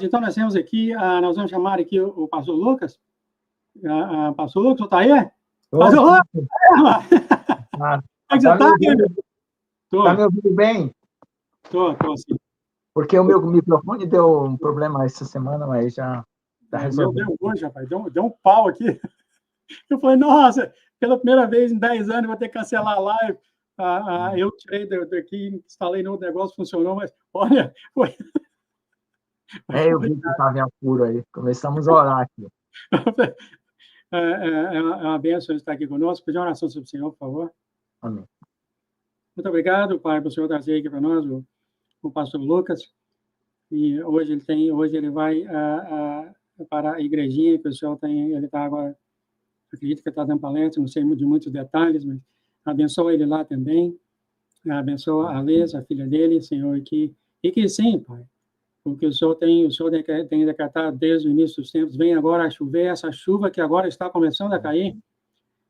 Então, nós temos aqui, nós vamos chamar aqui o pastor Lucas. Pastor Lucas, está aí? Pastor Lucas! Como é que você está, querido? Está me ouvindo bem? Estou sim. Porque o meu microfone deu um problema essa semana, mas já está resolvido. Meu Deus, hoje, rapaz, deu um pau aqui. Eu falei, nossa, pela primeira vez em 10 anos vou ter que cancelar a live. Eu tirei daqui, instalei no outro negócio, funcionou, mas olha, foi. Eu vi que estava em apuro aí. Começamos a orar aqui. É uma bênção estar aqui conosco. Pedir uma oração sobre o Senhor, por favor. Amém. Muito obrigado, Pai, por o Senhor trazer aqui para nós o pastor Lucas. E hoje ele vai para a igrejinha que o Senhor tem. Ele está agora, acredito que está dando palestra, não sei de muitos detalhes, mas abençoa ele lá também. Abençoa a Liz, a filha dele, Senhor, e que sim, Pai, porque o Senhor tem decretado desde o início dos tempos, vem agora a chover, essa chuva que agora está começando a cair,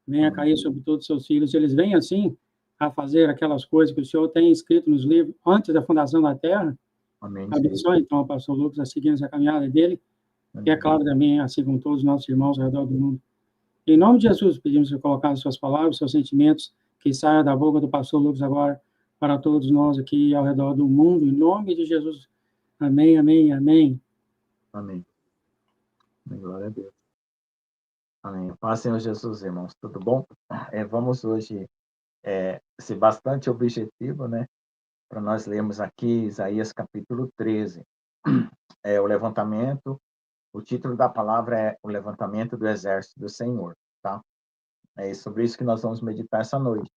venha cair sobre todos os seus filhos, eles vêm assim a fazer aquelas coisas que o Senhor tem escrito nos livros antes da fundação da terra. Amém. Abençoe, então, o pastor Lucas a seguir essa caminhada dele, e é claro também, assim como todos os nossos irmãos ao redor do mundo. Em nome de Jesus, pedimos que colocar as suas palavras, seus sentimentos, que saia da boca do pastor Lucas agora para todos nós aqui ao redor do mundo, em nome de Jesus. Amém, amém, amém. Amém. Glória a Deus. Amém. Paz, Senhor Jesus, irmãos. Tudo bom? Vamos hoje ser bastante objetivo, né? Para nós lermos aqui Isaías capítulo 13. O levantamento, o título da palavra é o levantamento do exército do Senhor, tá? É sobre isso que nós vamos meditar essa noite.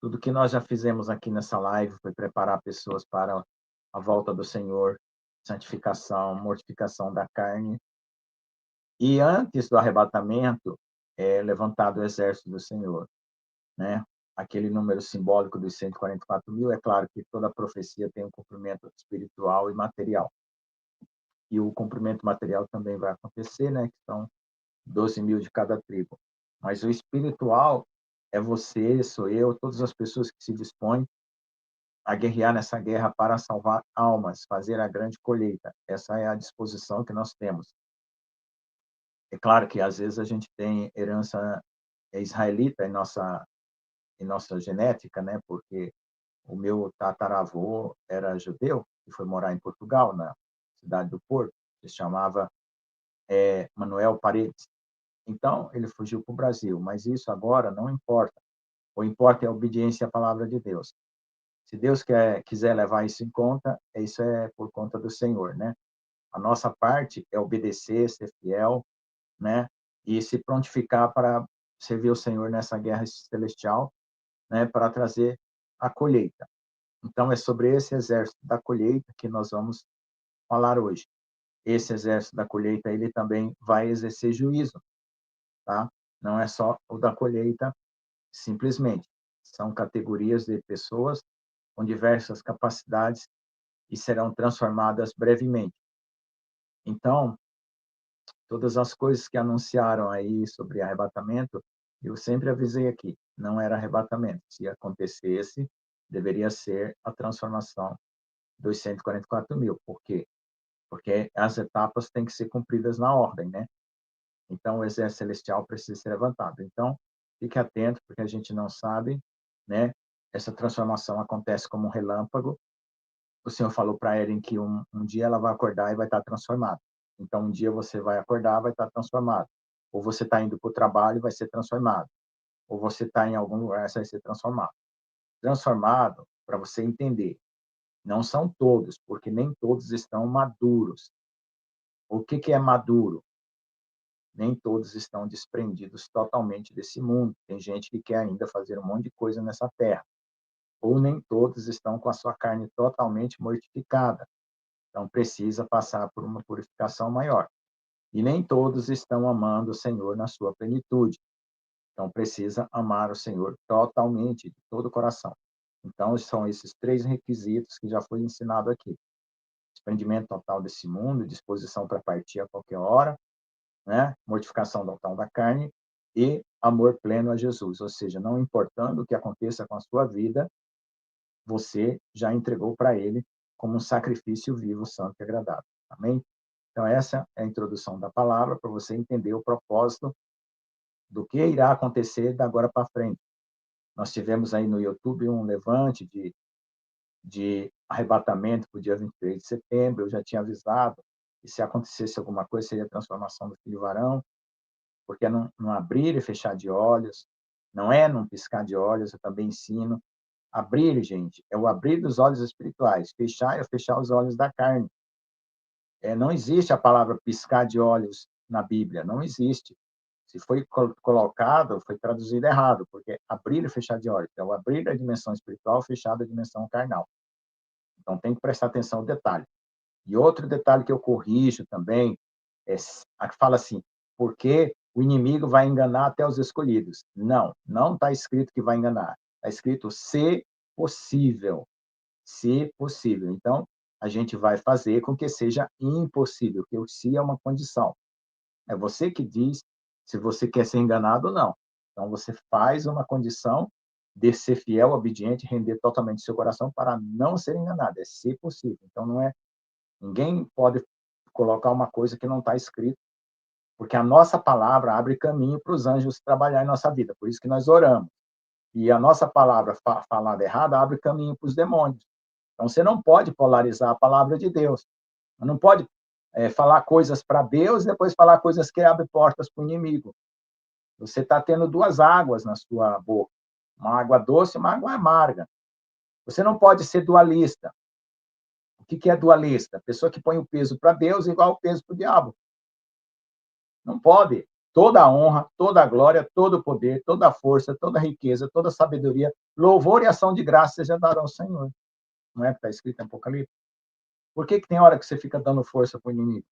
Tudo que nós já fizemos aqui nessa live foi preparar pessoas para a volta do Senhor, santificação, mortificação da carne. E antes do arrebatamento, é levantado o exército do Senhor, né? Aquele número simbólico dos 144 mil, é claro que toda profecia tem um cumprimento espiritual e material. E o cumprimento material também vai acontecer, né? Que são 12 mil de cada tribo. Mas o espiritual é você, sou eu, todas as pessoas que se dispõem a guerrear nessa guerra para salvar almas, fazer a grande colheita. Essa é a disposição que nós temos. É claro que às vezes a gente tem herança israelita em nossa genética, né? Porque o meu tataravô era judeu e foi morar em Portugal, na cidade do Porto. Se chamava Manuel Paredes. Então, ele fugiu para o Brasil, mas isso agora não importa. O que importa é a obediência à palavra de Deus. Se Deus quiser levar isso em conta, isso é por conta do Senhor, né? A nossa parte é obedecer, ser fiel, né? E se prontificar para servir o Senhor nessa guerra celestial, né? Para trazer a colheita. Então, é sobre esse exército da colheita que nós vamos falar hoje. Esse exército da colheita, ele também vai exercer juízo, tá? Não é só o da colheita, simplesmente. São categorias de pessoas com diversas capacidades e serão transformadas brevemente. Então, todas as coisas que anunciaram aí sobre arrebatamento, eu sempre avisei aqui, não era arrebatamento. Se acontecesse, deveria ser a transformação dos 144 mil. Por quê? Porque as etapas têm que ser cumpridas na ordem, né? Então, o exército celestial precisa ser levantado. Então, fique atento, porque a gente não sabe, né? Essa transformação acontece como um relâmpago. O Senhor falou para Erin que um dia ela vai acordar e vai estar transformada. Então, um dia você vai acordar, vai estar transformado. Ou você está indo para o trabalho, vai ser transformado. Ou você está em algum lugar, vai ser transformado. Transformado, para você entender, não são todos, porque nem todos estão maduros. O que é maduro? Nem todos estão desprendidos totalmente desse mundo. Tem gente que quer ainda fazer um monte de coisa nessa terra. Ou nem todos estão com a sua carne totalmente mortificada. Então, precisa passar por uma purificação maior. E nem todos estão amando o Senhor na sua plenitude. Então, precisa amar o Senhor totalmente, de todo o coração. Então, são esses 3 requisitos que já foi ensinado aqui. Desprendimento total desse mundo, disposição para partir a qualquer hora, né? Mortificação total da carne e amor pleno a Jesus. Ou seja, não importando o que aconteça com a sua vida, você já entregou para Ele como um sacrifício vivo, santo e agradável. Amém? Então, essa é a introdução da palavra, para você entender o propósito do que irá acontecer da agora para frente. Nós tivemos aí no YouTube um levante de arrebatamento para o dia 23 de setembro. Eu já tinha avisado que se acontecesse alguma coisa, seria a transformação do filho varão, porque é num abrir e fechar de olhos, não é num piscar de olhos. Eu também ensino. Abrir, gente, é o abrir dos olhos espirituais. Fechar é fechar os olhos da carne. Não existe a palavra piscar de olhos na Bíblia, não existe. Se foi colocado, foi traduzido errado, porque abrir e fechar de olhos é o abrir da dimensão espiritual, fechar da dimensão carnal. Então, tem que prestar atenção no detalhe. E outro detalhe que eu corrijo também, que fala assim, porque o inimigo vai enganar até os escolhidos. Não, não está escrito que vai enganar. Está escrito se possível. Se possível. Então, a gente vai fazer com que seja impossível, que o se é uma condição. É você que diz se você quer ser enganado ou não. Então, você faz uma condição de ser fiel, obediente, render totalmente seu coração para não ser enganado. É se possível. Então, não é... Ninguém pode colocar uma coisa que não está escrito, porque a nossa palavra abre caminho para os anjos trabalhar em nossa vida. Por isso que nós oramos. E a nossa palavra falada errada abre caminho para os demônios. Então, você não pode polarizar a palavra de Deus. Você não pode falar coisas para Deus e depois falar coisas que abrem portas para o inimigo. Você está tendo duas águas na sua boca. Uma água doce e uma água amarga. Você não pode ser dualista. O que é dualista? A pessoa que põe o peso para Deus igual o peso para o diabo. Não pode. Toda a honra, toda a glória, todo o poder, toda a força, toda a riqueza, toda a sabedoria, louvor e ação de graça seja dado ao Senhor. Não é que está escrito em Apocalipse? Por que tem hora que você fica dando força para o inimigo?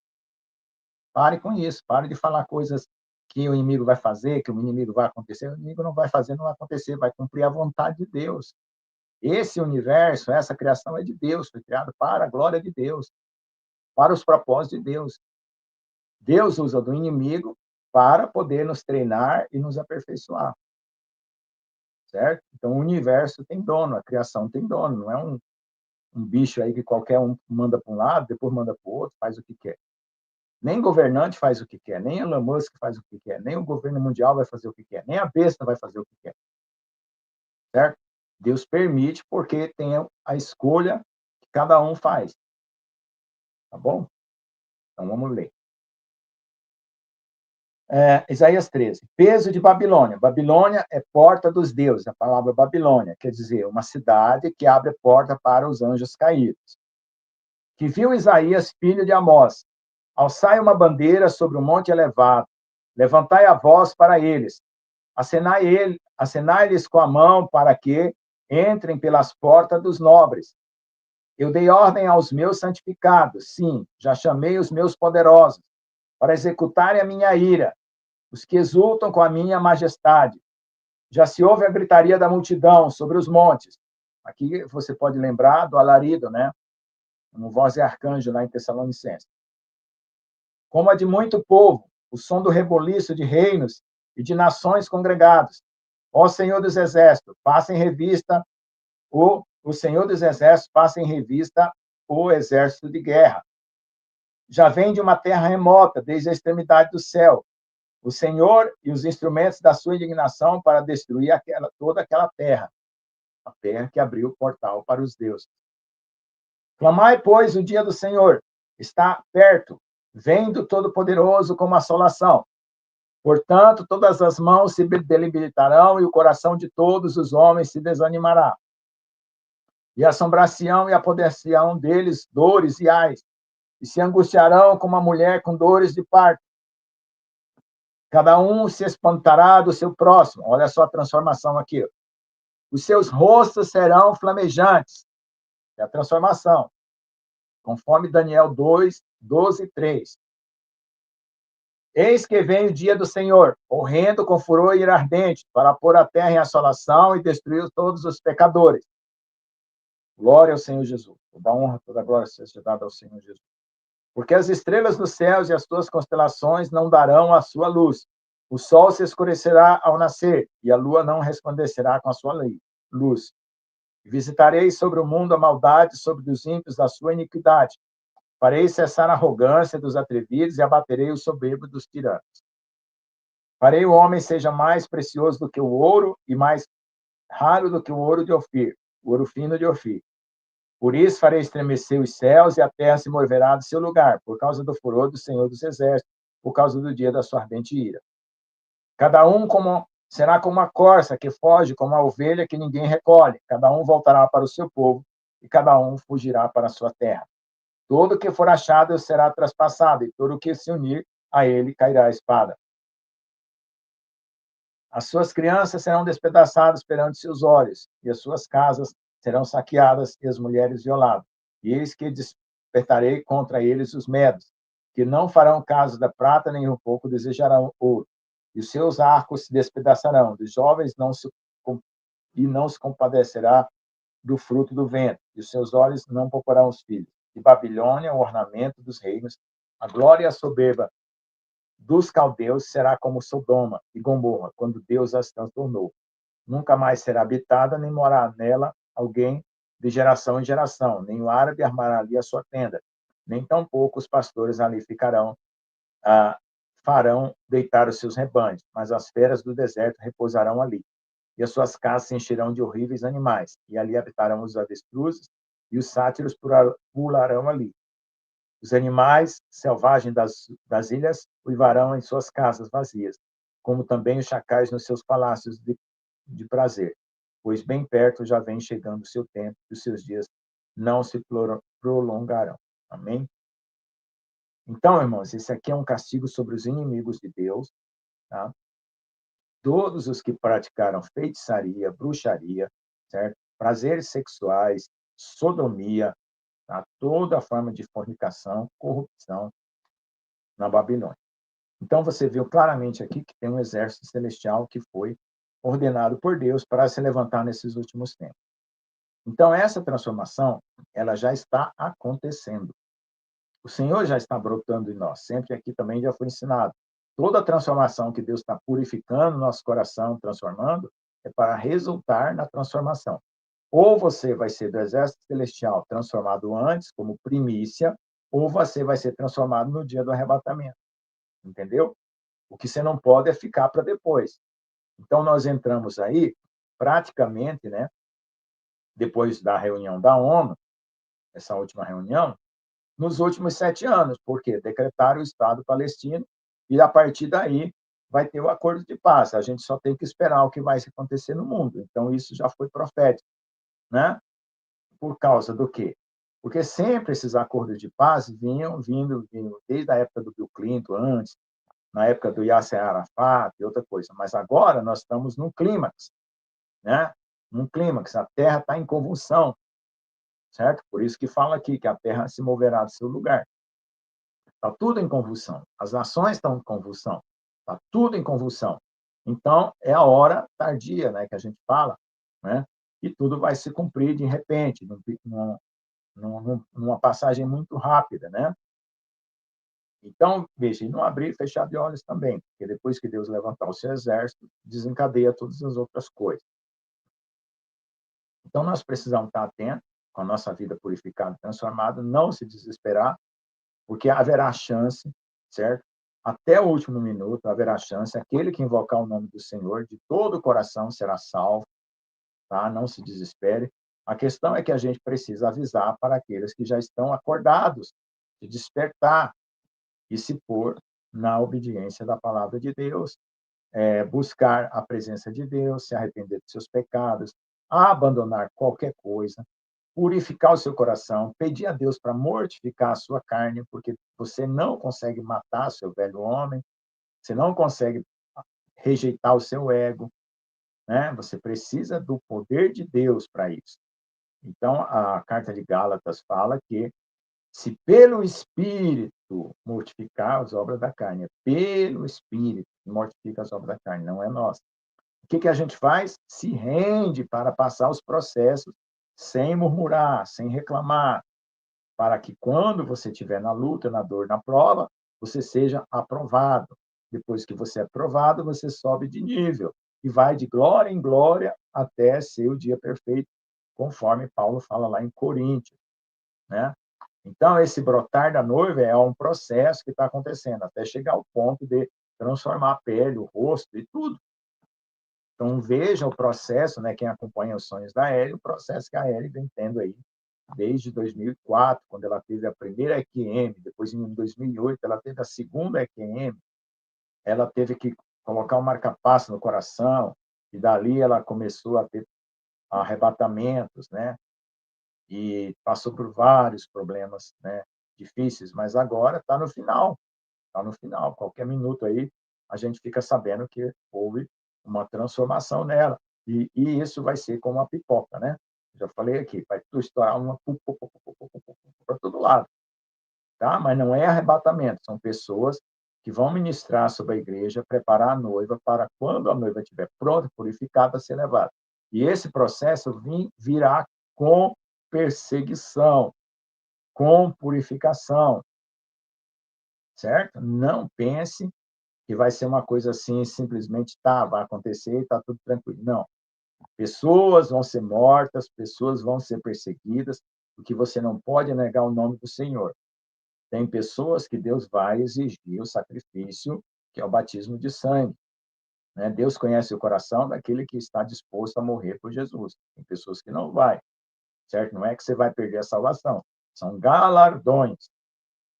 Pare com isso. Pare de falar coisas que o inimigo vai fazer, que o inimigo vai acontecer. O inimigo não vai fazer, não vai acontecer. Vai cumprir a vontade de Deus. Esse universo, essa criação é de Deus. Foi criado para a glória de Deus. Para os propósitos de Deus. Deus usa do inimigo para poder nos treinar e nos aperfeiçoar. Certo? Então, o universo tem dono, a criação tem dono. Não é um bicho aí que qualquer um manda para um lado, depois manda para o outro, faz o que quer. Nem governante faz o que quer, nem Elon Musk faz o que quer, nem o governo mundial vai fazer o que quer, nem a besta vai fazer o que quer. Certo? Deus permite porque tem a escolha que cada um faz. Tá bom? Então, vamos ler. Isaías 13. Peso de Babilônia. Babilônia é porta dos deuses. A palavra Babilônia quer dizer uma cidade que abre porta para os anjos caídos. Que viu Isaías, filho de Amós, alçai uma bandeira sobre um monte elevado, levantai a voz para eles, acenai-lhes com a mão para que entrem pelas portas dos nobres. Eu dei ordem aos meus santificados, sim, já chamei os meus poderosos, para executarem a minha ira, os que exultam com a minha majestade. Já se ouve a gritaria da multidão sobre os montes. Aqui você pode lembrar do alarido, né? No voz de arcanjo lá em Tessalonicenses. Como a de muito povo, o som do reboliço de reinos e de nações congregados. Ó Senhor dos Exércitos, passa em revista o Senhor dos Exércitos passa em revista o exército de guerra. Já vem de uma terra remota, desde a extremidade do céu. O Senhor e os instrumentos da sua indignação para destruir toda aquela terra. A terra que abriu o portal para os deuses. Clamai, pois, o dia do Senhor. Está perto. Vem do Todo-Poderoso como assolação. Portanto, todas as mãos se debilitarão e o coração de todos os homens se desanimará. E assombração e apoder-se-ão deles dores e ais, e se angustiarão como a mulher com dores de parto. Cada um se espantará do seu próximo. Olha só a transformação aqui. Os seus rostos serão flamejantes. É a transformação. Conforme Daniel 2, 12 e 3. Eis que vem o dia do Senhor, horrendo com furor e ira ardente, para pôr a terra em assolação e destruir todos os pecadores. Glória ao Senhor Jesus. Toda honra, toda glória seja dada ao Senhor Jesus. Porque as estrelas dos céus e as tuas constelações não darão a sua luz. O sol se escurecerá ao nascer, e a lua não resplandecerá com a sua luz. Visitarei sobre o mundo a maldade, sobre os ímpios a sua iniquidade. Farei cessar a arrogância dos atrevidos e abaterei o soberbo dos tiranos. Farei o homem seja mais precioso do que o ouro e mais raro do que o ouro de Ofir, o ouro fino de Ofir. Por isso farei estremecer os céus e a terra se moverá do seu lugar, por causa do furor do Senhor dos Exércitos, por causa do dia da sua ardente ira. Cada um será como uma corça que foge, como uma ovelha que ninguém recolhe. Cada um voltará para o seu povo e cada um fugirá para a sua terra. Todo que for achado será traspassado, e todo que se unir a ele cairá a espada. As suas crianças serão despedaçadas perante seus olhos, e as suas casas serão saqueadas e as mulheres violadas. E eis que despertarei contra eles os medos, que não farão caso da prata, nem um pouco desejarão ouro. E os seus arcos se despedaçarão, dos jovens não se compadecerá do fruto do vento, e os seus olhos não pouparão os filhos. De Babilônia, o ornamento dos reinos, a glória e a soberba dos caldeus será como Sodoma e Gomorra, quando Deus as transtornou. Nunca mais será habitada, nem morar nela alguém de geração em geração, nem o árabe armará ali a sua tenda, nem tampouco os pastores ali farão deitar os seus rebanhos, mas as feras do deserto repousarão ali, e as suas casas se encherão de horríveis animais, e ali habitarão os avestruzes, e os sátiros pularão ali. Os animais selvagens das ilhas uivarão em suas casas vazias, como também os chacais nos seus palácios de prazer, pois bem perto já vem chegando o seu tempo, e os seus dias não se prolongarão. Amém? Então, irmãos, esse aqui é um castigo sobre os inimigos de Deus, tá? Todos os que praticaram feitiçaria, bruxaria, certo? Prazeres sexuais, sodomia, tá? Toda forma de fornicação, corrupção na Babilônia. Então, você viu claramente aqui que tem um exército celestial que foi ordenado por Deus para se levantar nesses últimos tempos. Então, essa transformação, ela já está acontecendo. O Senhor já está brotando em nós. Sempre aqui também já foi ensinado. Toda a transformação que Deus está purificando nosso coração, transformando, é para resultar na transformação. Ou você vai ser do exército celestial transformado antes, como primícia, ou você vai ser transformado no dia do arrebatamento. Entendeu? O que você não pode é ficar para depois. Então, nós entramos aí, praticamente, né, depois da reunião da ONU, essa última reunião, nos últimos 7 anos, porque decretaram o Estado palestino e, a partir daí, vai ter o acordo de paz. A gente só tem que esperar o que vai acontecer no mundo. Então, isso já foi profético, né? Por causa do quê? Porque sempre esses acordos de paz vinham desde a época do Bill Clinton, antes, na época do Yasser Arafat e outra coisa. Mas agora nós estamos num clímax, né? Num clímax. A Terra está em convulsão, certo? Por isso que fala aqui que a Terra se moverá do seu lugar. Está tudo em convulsão. As nações estão em convulsão. Está tudo em convulsão. Então, é a hora tardia, né, que a gente fala, né? E tudo vai se cumprir de repente, numa passagem muito rápida, né? Então, veja, e não abrir e fechar de olhos também, porque depois que Deus levantar o seu exército, desencadeia todas as outras coisas. Então, nós precisamos estar atentos, com a nossa vida purificada e transformada, não se desesperar, porque haverá chance, certo? Até o último minuto haverá chance. Aquele que invocar o nome do Senhor de todo o coração será salvo, tá? Não se desespere. A questão é que a gente precisa avisar para aqueles que já estão acordados, de despertar e se pôr na obediência da palavra de Deus, buscar a presença de Deus, se arrepender de seus pecados, abandonar qualquer coisa, purificar o seu coração, pedir a Deus para mortificar a sua carne, porque você não consegue matar seu velho homem, você não consegue rejeitar o seu ego, né? Você precisa do poder de Deus para isso. Então, a carta de Gálatas fala que se pelo Espírito mortificar as obras da carne, é pelo Espírito que mortifica as obras da carne, não é nossa. O que a gente faz? Se rende para passar os processos sem murmurar, sem reclamar, para que quando você estiver na luta, na dor, na prova, você seja aprovado. Depois que você é aprovado, você sobe de nível e vai de glória em glória até ser o dia perfeito, conforme Paulo fala lá em Coríntios, né? Então, esse brotar da noiva é um processo que está acontecendo, até chegar ao ponto de transformar a pele, o rosto e tudo. Então, veja o processo, né, quem acompanha os sonhos da Ellie, o processo que a Ellie vem tendo aí desde 2004, quando ela teve a primeira EQM, depois em 2008 ela teve a segunda EQM, ela teve que colocar um marca-passo no coração, e dali ela começou a ter arrebatamentos, né? E passou por vários problemas, né? Difíceis, mas agora está no final, está no final. Qualquer minuto aí a gente fica sabendo que houve uma transformação nela. E isso vai ser como uma pipoca, né? Já falei aqui, vai estourar uma para todo lado, tá? Mas não é arrebatamento, são pessoas que vão ministrar sobre a igreja, preparar a noiva para quando a noiva estiver pronta, purificada, ser levada. E esse processo virá com perseguição, com purificação, certo? Não pense que vai ser uma coisa assim, simplesmente, tá, vai acontecer e tá tudo tranquilo. Não. Pessoas vão ser mortas, pessoas vão ser perseguidas, porque você não pode negar o nome do Senhor. Tem pessoas que Deus vai exigir o sacrifício, que é o batismo de sangue, né? Deus conhece o coração daquele que está disposto a morrer por Jesus. Tem pessoas que não vai, certo? Não é que você vai perder a salvação. São galardões,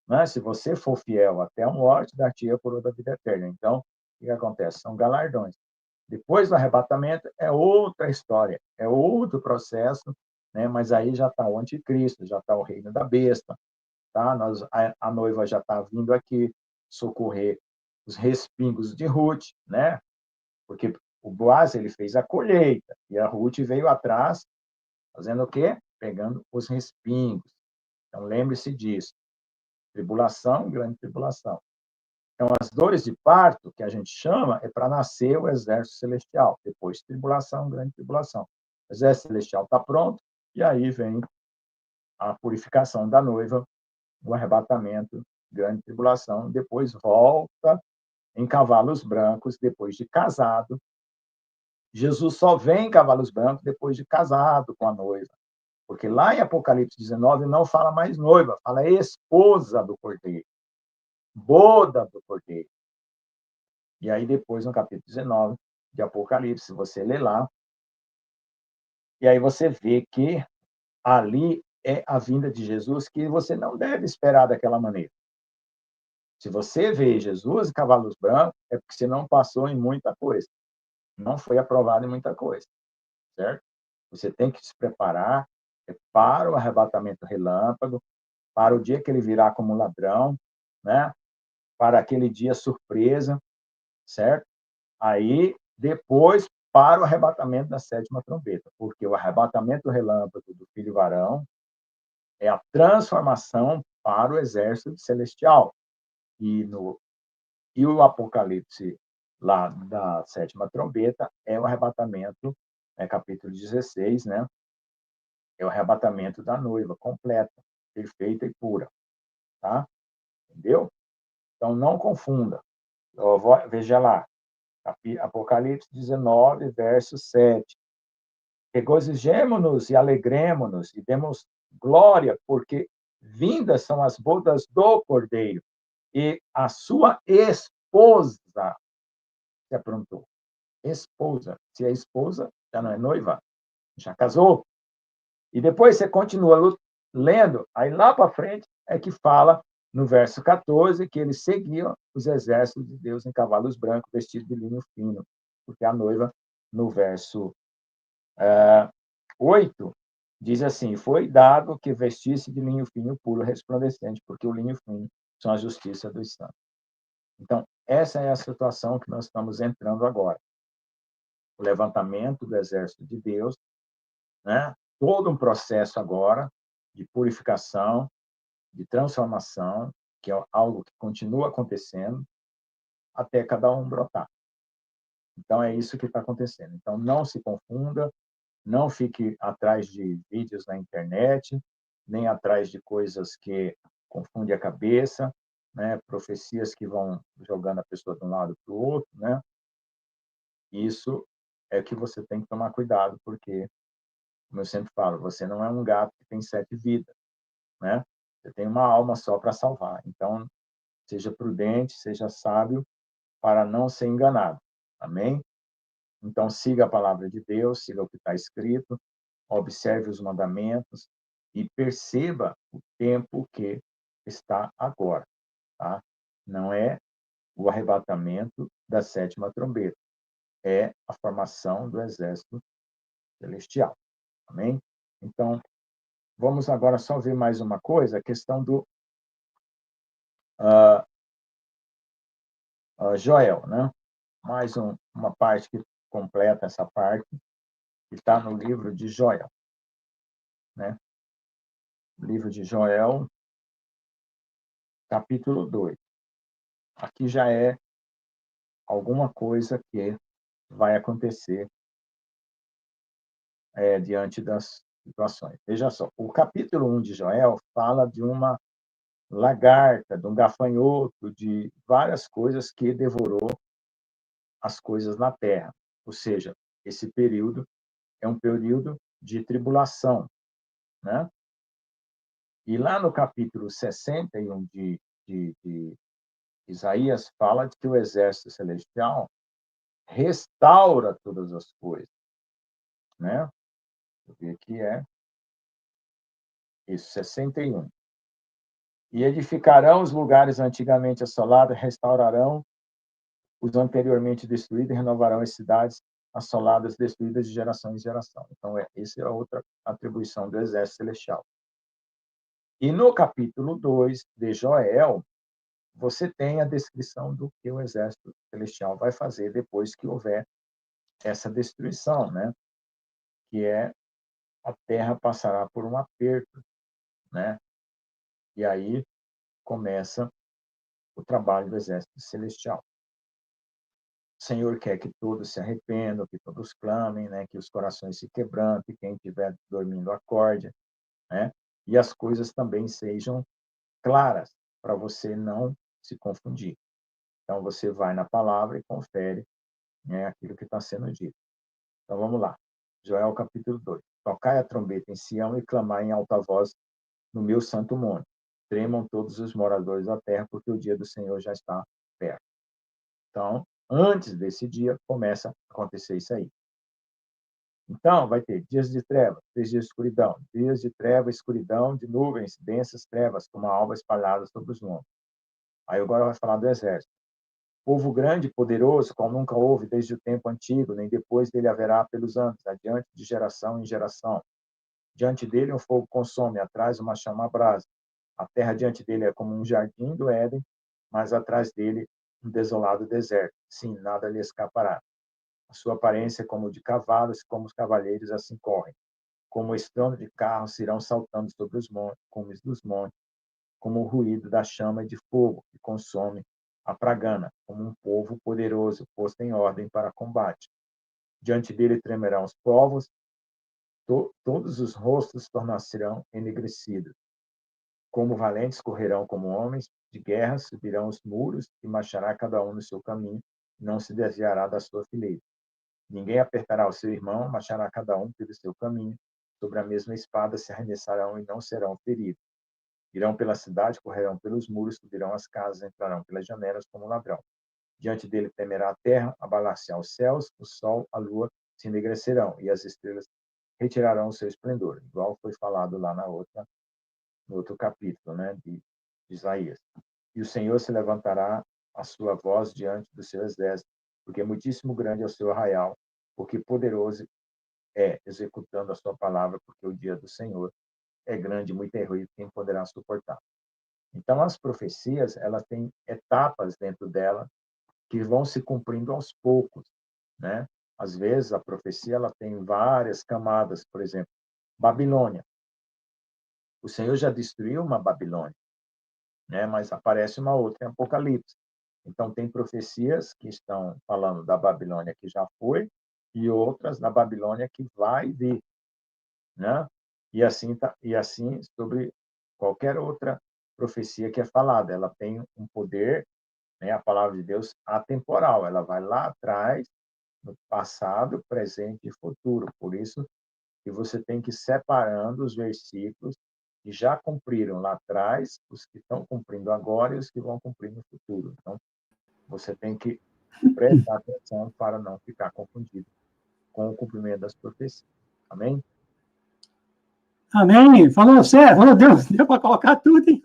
né? Se você for fiel até a morte, dar-te a coroa da vida eterna. Então, o que acontece? São galardões. Depois do arrebatamento é outra história, é outro processo, né? Mas aí já está o anticristo, já está o reino da besta, tá? A noiva já está vindo aqui socorrer os respingos de Ruth, né? Porque o Boaz ele fez a colheita e a Ruth veio atrás, fazendo o quê? Pegando os respingos. Então lembre-se disso. Tribulação, grande tribulação. Então, as dores de parto, que a gente chama, é para nascer o exército celestial. Depois, tribulação, grande tribulação. O exército celestial está pronto, e aí vem a purificação da noiva, o arrebatamento, grande tribulação. Depois, volta em cavalos brancos, depois de casado. Jesus só vem em cavalos brancos depois de casado com a noiva. Porque lá em Apocalipse 19 não fala mais noiva, fala esposa do cordeiro, boda do cordeiro. E aí depois, no capítulo 19 de Apocalipse, você lê lá, e aí você vê que ali é a vinda de Jesus que você não deve esperar daquela maneira. Se você vê Jesus e cavalos brancos, é porque você não passou em muita coisa, não foi aprovado em muita coisa, certo? Você tem que se preparar para o arrebatamento relâmpago, para o dia que ele virá como ladrão, né? Para aquele dia surpresa, certo? Aí, depois, para o arrebatamento da sétima trombeta, porque o arrebatamento relâmpago do filho varão é a transformação para o exército celestial. E, e o Apocalipse, lá da sétima trombeta, é o arrebatamento, capítulo 16, né? É o arrebatamento da noiva, completa, perfeita e pura, tá? Entendeu? Então, não confunda. Veja lá, Apocalipse 19, verso 7. Regozijemo-nos e alegremo-nos e demos glória, porque vindas são as bodas do Cordeiro, e a sua esposa se aprontou. Esposa. Se é esposa, já não é noiva, já casou. E depois você continua lendo, aí lá para frente é que fala, no verso 14, que eles seguiam os exércitos de Deus em cavalos brancos, vestidos de linho fino, porque a noiva, no verso 8, diz assim: foi dado que vestisse de linho fino, puro, resplandecente, porque o linho fino são a justiça dos santos. Então, essa é a situação que nós estamos entrando agora. O levantamento do exército de Deus, né? Todo um processo agora de purificação, de transformação, que é algo que continua acontecendo até cada um brotar. Então, é isso que está acontecendo. Então, não se confunda, não fique atrás de vídeos na internet, nem atrás de coisas que confundem a cabeça, né? Profecias que vão jogando a pessoa de um lado para o outro, né? Isso é que você tem que tomar cuidado, porque, como eu sempre falo, você não é um gato que tem 7 vidas, né? Você tem uma alma só para salvar. Então, seja prudente, seja sábio para não ser enganado. Amém? Então, siga a palavra de Deus, siga o que está escrito, observe os mandamentos e perceba o tempo que está agora, tá? Não é o arrebatamento da sétima trombeta, é a formação do exército celestial. Amém? Então, vamos agora só ver mais uma coisa, a questão do Joel, né? Mais uma parte que completa essa parte, que está no livro de Joel, né? Livro de Joel, capítulo 2. Aqui já é alguma coisa que vai acontecer diante das situações. Veja só, o capítulo 1 de Joel fala de uma lagarta, de um gafanhoto, de várias coisas que devorou as coisas na terra. Ou seja, esse período é um período de tribulação, né? E lá no capítulo 61 de Isaías, fala de que o exército celestial restaura todas as coisas, né? Deixa eu ver aqui, isso, 61. E edificarão os lugares antigamente assolados, restaurarão os anteriormente destruídos e renovarão as cidades assoladas, destruídas de geração em geração. Então, essa é a outra atribuição do exército celestial. E no capítulo 2 de Joel, você tem a descrição do que o exército celestial vai fazer depois que houver essa destruição, né? Que é a terra passará por um aperto, né? E aí começa o trabalho do exército celestial. O Senhor quer que todos se arrependam, que todos clamem, né? Que os corações se quebrantem, quem estiver dormindo acorde, né? E as coisas também sejam claras para você não se confundir. Então você vai na palavra e confere, né, aquilo que está sendo dito. Então vamos lá. Joel capítulo 2. Tocai a trombeta em Sião e clamai em alta voz no meu santo monte. Tremam todos os moradores da terra, porque o dia do Senhor já está perto. Então, antes desse dia, começa a acontecer isso aí. Então, vai ter dias de trevas, dias de escuridão, dias de treva, escuridão, de nuvens, densas trevas, como a alva espalhada sobre os montes. Aí agora vai falar do exército. Povo grande e poderoso, qual nunca houve desde o tempo antigo, nem depois dele haverá pelos anos, adiante de geração em geração. Diante dele um fogo consome, atrás uma chama abrasa. A terra diante dele é como um jardim do Éden, mas atrás dele um desolado deserto. Sim, nada lhe escapará. A sua aparência é como de cavalos, como os cavalheiros assim correm. Como o estrondo de carros irão saltando sobre os montes, cumes dos montes, como o ruído da chama de fogo que consome a pragana, como um povo poderoso posto em ordem para combate. Diante dele tremerão os povos, todos os rostos tornar-se-ão enegrecidos. Como valentes correrão como homens de guerra, subirão os muros e marchará cada um no seu caminho, não se desviará da sua fileira. Ninguém apertará o seu irmão, marchará cada um pelo seu caminho, sobre a mesma espada se arremessarão e não serão feridos. Irão pela cidade, correrão pelos muros, subirão as casas, entrarão pelas janelas como ladrão. Diante dele temerá a terra, abalar-se aos céus, o sol, a lua se enegrecerão e as estrelas retirarão o seu esplendor, igual foi falado lá no outro capítulo, né, de Isaías. E o Senhor se levantará a sua voz diante do seu exército, porque muitíssimo grande é o seu arraial, porque poderoso é executando a sua palavra, porque o dia do Senhor é grande, muito terrível, quem poderá suportar? Então, as profecias, elas têm etapas dentro dela que vão se cumprindo aos poucos, né? Às vezes, a profecia ela tem várias camadas, por exemplo, Babilônia. O Senhor já destruiu uma Babilônia, né? Mas aparece uma outra em Apocalipse. Então, tem profecias que estão falando da Babilônia que já foi e outras da Babilônia que vai vir, né? E assim sobre qualquer outra profecia que é falada, ela tem um poder, né, a palavra de Deus atemporal, ela vai lá atrás, no passado, presente e futuro. Por isso que você tem que ir separando os versículos que já cumpriram lá atrás, os que estão cumprindo agora e os que vão cumprir no futuro. Então, você tem que prestar atenção para não ficar confundido com o cumprimento das profecias. Amém? Amém. Falou certo. Falou, deu para colocar tudo, hein?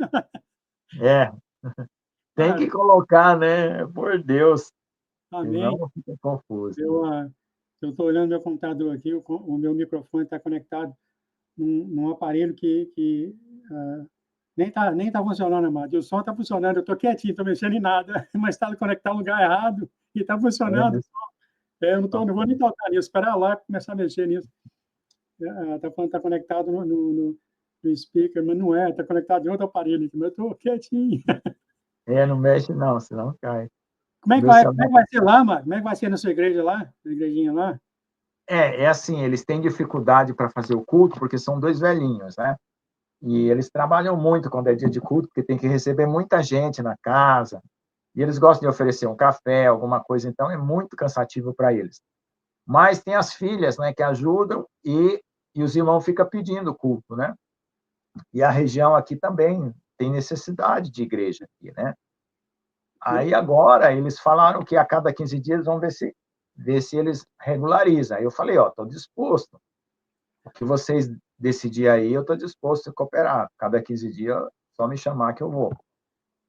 É, tem que colocar, né? Por Deus, Amém. senão fica confuso. Eu estou olhando meu computador aqui, o meu microfone está conectado num aparelho que nem tá funcionando, amado. E o som está funcionando, eu estou quietinho, estou mexendo em nada, mas está conectado no lugar errado e está funcionando. Eu não vou nem tocar nisso, esperar lá começar a mexer nisso. Está falando que está conectado no speaker, mas não é, está conectado em outro aparelho aqui, mas eu estou quietinho. Não mexe não, senão cai. Como é que vai ser lá, mano? Como é que vai ser na sua igreja lá? Na igrejinha lá? É assim, eles têm dificuldade para fazer o culto, porque são 2 velhinhos, né? E eles trabalham muito quando é dia de culto, porque tem que receber muita gente na casa, e eles gostam de oferecer um café, alguma coisa, então é muito cansativo para eles. Mas tem as filhas, né, que ajudam, e os irmãos ficam pedindo culto, né? E a região aqui também tem necessidade de igreja aqui, né? Aí agora eles falaram que a cada 15 dias vão ver se eles regularizam. Aí eu falei, ó, estou disposto. O que vocês decidirem aí, eu estou disposto a cooperar. Cada 15 dias, só me chamar que eu vou.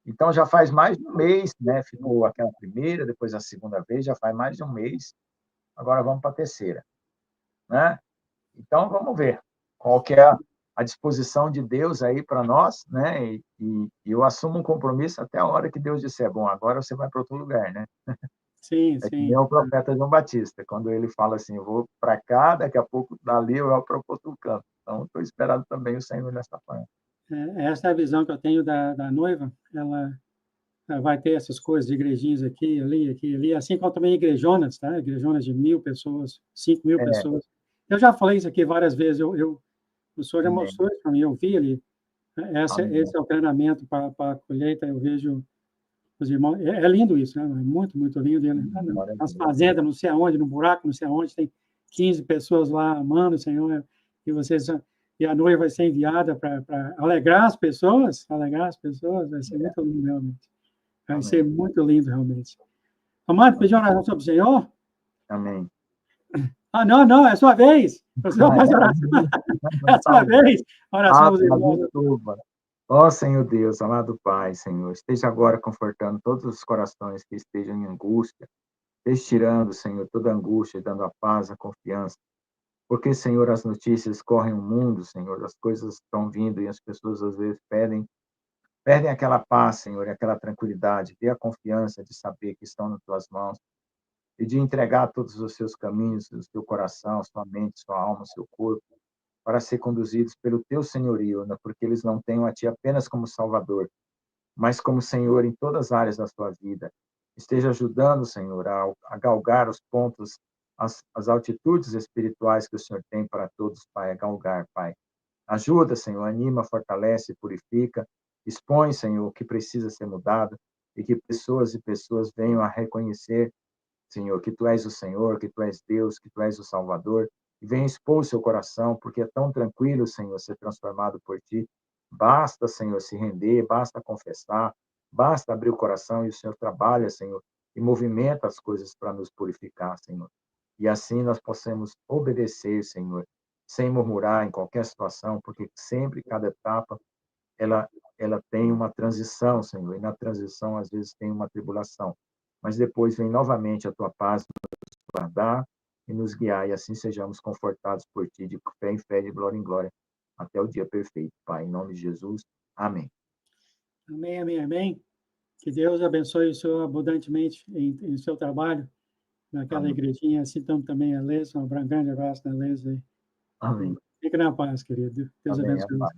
Então, já faz mais de um mês, né? Ficou aquela primeira, depois a segunda vez, já faz mais de um mês. Agora vamos para a terceira, né? Então, vamos ver qual que é a disposição de Deus aí para nós, né? E eu assumo um compromisso até a hora que Deus disser, bom, agora você vai para outro lugar, né? Sim, É que sim. nem o profeta João Batista, quando ele fala assim, eu vou para cá, daqui a pouco dali eu vou para outro canto. Então, estou esperando também o Senhor nessa parte. Essa é a visão que eu tenho da noiva. Ela vai ter essas coisas de igrejinhas aqui, ali, assim como também igrejonas, tá? Igrejonas de 1.000 pessoas, 5.000 É, pessoas. Eu já falei isso aqui várias vezes. O senhor já amém, mostrou isso para mim. Eu vi ali. amém. Esse é o treinamento para a colheita. Eu vejo os irmãos. É lindo isso, né? É muito, muito lindo. Glória a Nas Deus. fazendas, não sei aonde, no buraco, não sei aonde, tem 15 pessoas lá amando o Senhor. E a noiva vai ser enviada para alegrar as pessoas. Alegrar as pessoas. Vai ser muito lindo, realmente. Vai ser Amém, muito lindo, realmente. Amado, pediu uma oração sobre o Senhor? amém. Não, é sua vez. O Senhor faz oração. É a sua Tá bom. vez. Oração aos irmãos. Desculpa. Ó Senhor Deus, amado Pai, Senhor, esteja agora confortando todos os corações que estejam em angústia, esteja tirando, Senhor, toda angústia, dando a paz, a confiança. Porque, Senhor, as notícias correm o mundo, Senhor, as coisas estão vindo e as pessoas às vezes perdem aquela paz, Senhor, e aquela tranquilidade, ter a confiança de saber que estão nas tuas mãos e de entregar todos os seus caminhos, o seu coração, sua mente, sua alma, seu corpo, para ser conduzidos pelo teu senhorio, né? Porque eles não têm a ti apenas como Salvador, mas como Senhor em todas as áreas da sua vida. Esteja ajudando, Senhor, a galgar os pontos, as altitudes espirituais que o Senhor tem para todos, Pai, a galgar, Pai. Ajuda, Senhor, anima, fortalece, purifica, expõe, Senhor, o que precisa ser mudado e que pessoas e pessoas venham a reconhecer, Senhor, que Tu és o Senhor, que Tu és Deus, que Tu és o Salvador, e venha expor o seu coração, porque é tão tranquilo, Senhor, ser transformado por Ti. Basta, Senhor, se render, basta confessar, basta abrir o coração e o Senhor trabalha, Senhor, e movimenta as coisas para nos purificar, Senhor. E assim nós possamos obedecer, Senhor, sem murmurar em qualquer situação, porque sempre cada etapa ela tem uma transição, Senhor, e na transição às vezes tem uma tribulação, mas depois vem novamente a tua paz nos guardar e nos guiar, e assim sejamos confortados por ti, de fé em fé, de glória em glória, até o dia perfeito, Pai, em nome de Jesus, amém. Amém, amém, amém. Que Deus abençoe o senhor abundantemente em seu trabalho, naquela Amém. igrejinha, assim também a Leison, um grande abraço na Leison. Amém. Fique na paz, querido. Deus Amém. abençoe. Amém.